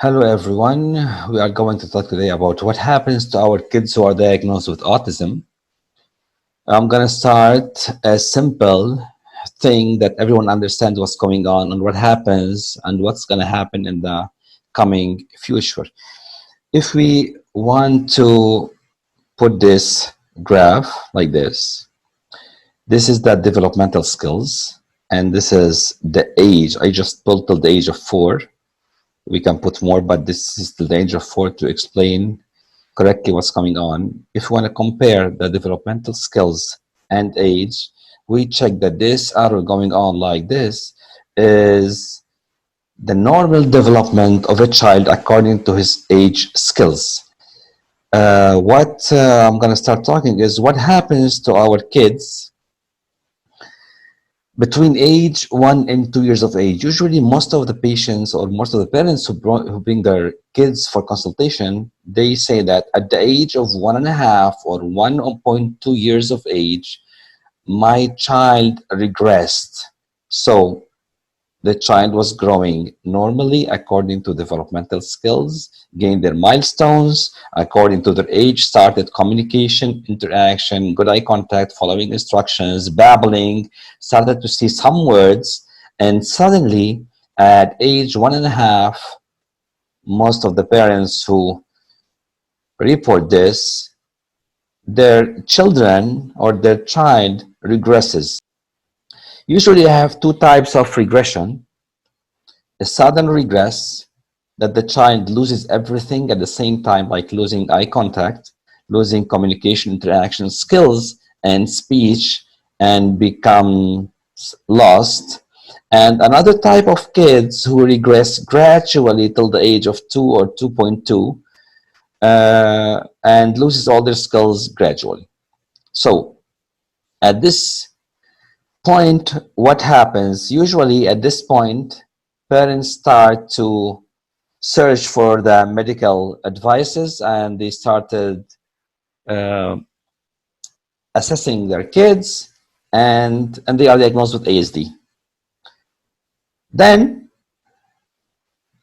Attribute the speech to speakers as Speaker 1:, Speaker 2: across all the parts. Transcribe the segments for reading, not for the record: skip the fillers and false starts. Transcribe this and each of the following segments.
Speaker 1: Hello everyone. We are going to talk today about what happens to our kids who are diagnosed with autism. I'm going to start a simple thing that everyone understands what's going on and what happens and what's going to happen in the coming future. If we want to put this graph like this is the developmental skills and this is the age. I just pulled till the age of 4. We can put more, but this is the age of 4 to explain correctly what's going on. If we want to compare the developmental skills and age, we check that this arrow going on like this is the normal development of a child according to his age skills. What I'm going to start talking is what happens to our kids between age 1 and 2 years of age. Usually most of the patients or most of the parents who bring their kids for consultation, they say that at the age of 1.5 or 1.2 years of age, my child regressed. So the child was growing normally according to developmental skills, gained their milestones, according to their age, started communication, interaction, good eye contact, following instructions, babbling, started to see some words, and suddenly at age 1.5, most of the parents who report this, their children or their child regresses. Usually I have 2 types of regression. A sudden regress, that the child loses everything at the same time, like losing eye contact, losing communication interaction skills and speech, and becomes lost. And another type of kids who regress gradually till the age of 2 or 2.2 and loses all their skills gradually. So at this point, what happens? Usually at this point, parents start to search for the medical advices and they started uh, assessing their kids and they are diagnosed with ASD. Then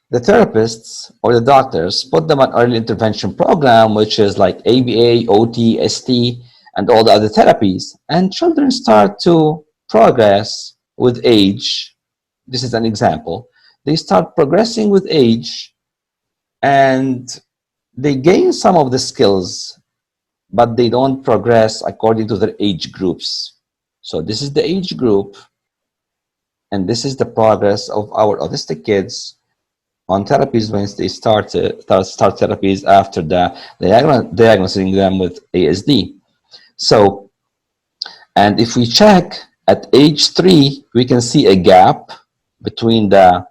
Speaker 1: the therapists or the doctors put them on early intervention program, which is like ABA, OT, ST, and all the other therapies. And children start to progress with age. This is an example. They start progressing with age and they gain some of the skills, but they don't progress according to their age groups. So this is the age group, and this is the progress of our autistic kids on therapies when they start therapies after the diagnosing them with ASD. So, and if we check at age 3, we can see a gap between the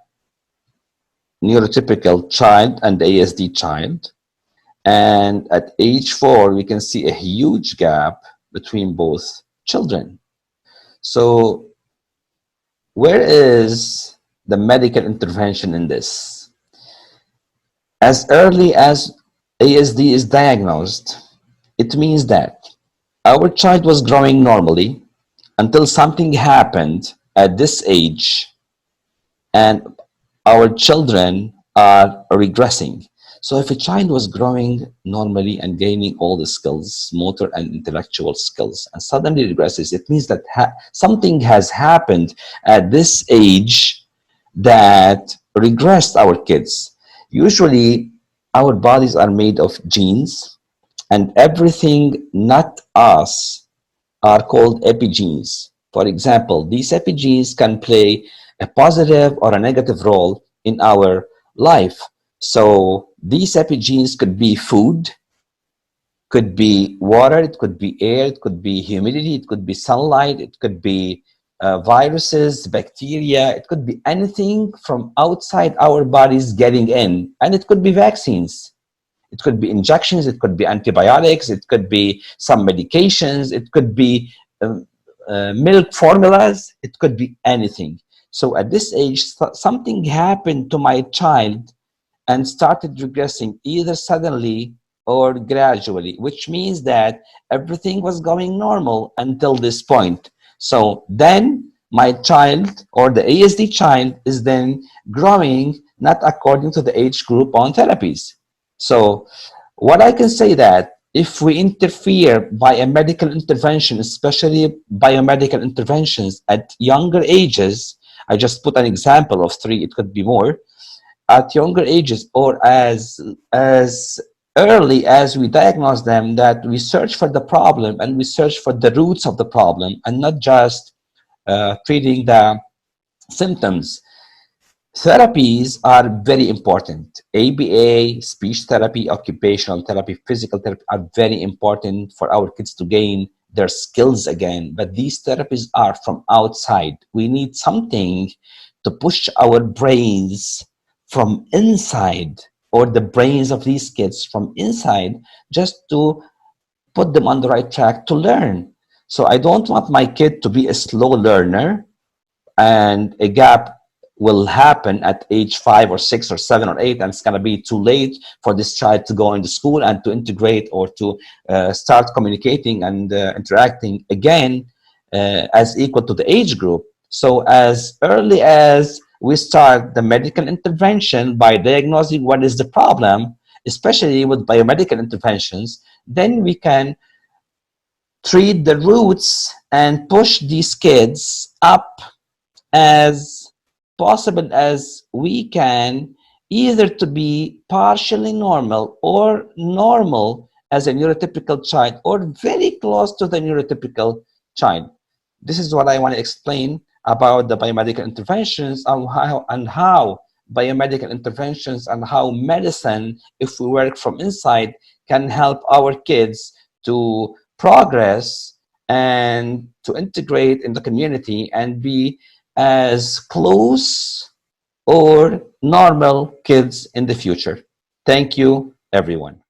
Speaker 1: neurotypical child and the ASD child. And at age 4, we can see a huge gap between both children. So where is the medical intervention in this? As early as ASD is diagnosed, it means that our child was growing normally until something happened at this age and our children are regressing. So if a child was growing normally and gaining all the skills, motor and intellectual skills, and suddenly regresses, it means that something has happened at this age that regressed our kids. Usually, our bodies are made of genes, and everything not us are called epigenes. For example, these epigenes can play a positive or a negative role in our life. So these epigenes could be food, could be water, it could be air, it could be humidity, it could be sunlight, it could be viruses, bacteria, it could be anything from outside our bodies getting in, and it could be vaccines. It could be injections, it could be antibiotics, it could be some medications, it could be milk formulas, it could be anything. So at this age, something happened to my child and started regressing either suddenly or gradually, which means that everything was going normal until this point. So then my child or the ASD child is then growing not according to the age group on therapies. So what I can say that if we interfere by a medical intervention, especially biomedical interventions at younger ages, I just put an example of 3, it could be more, at younger ages or as early as we diagnose them, that we search for the problem and we search for the roots of the problem and not just treating the symptoms. Therapies are very important. ABA, speech therapy, occupational therapy, physical therapy are very important for our kids to gain their skills again. But these therapies are from outside. We need something to push our brains from inside, or the brains of these kids from inside, just to put them on the right track to learn. So I don't want my kid to be a slow learner and a gap will happen at age 5 or 6 or 7 or 8, and it's going to be too late for this child to go into school and to integrate or to start communicating and interacting again as equal to the age group. So as early as we start the medical intervention by diagnosing what is the problem, especially with biomedical interventions, then we can treat the roots and push these kids up as possible as we can, either to be partially normal or normal as a neurotypical child or very close to the neurotypical child. This is what I want to explain about the biomedical interventions and how biomedical interventions and how medicine, if we work from inside, can help our kids to progress and to integrate in the community and be as close or normal kids in the future. Thank you, everyone.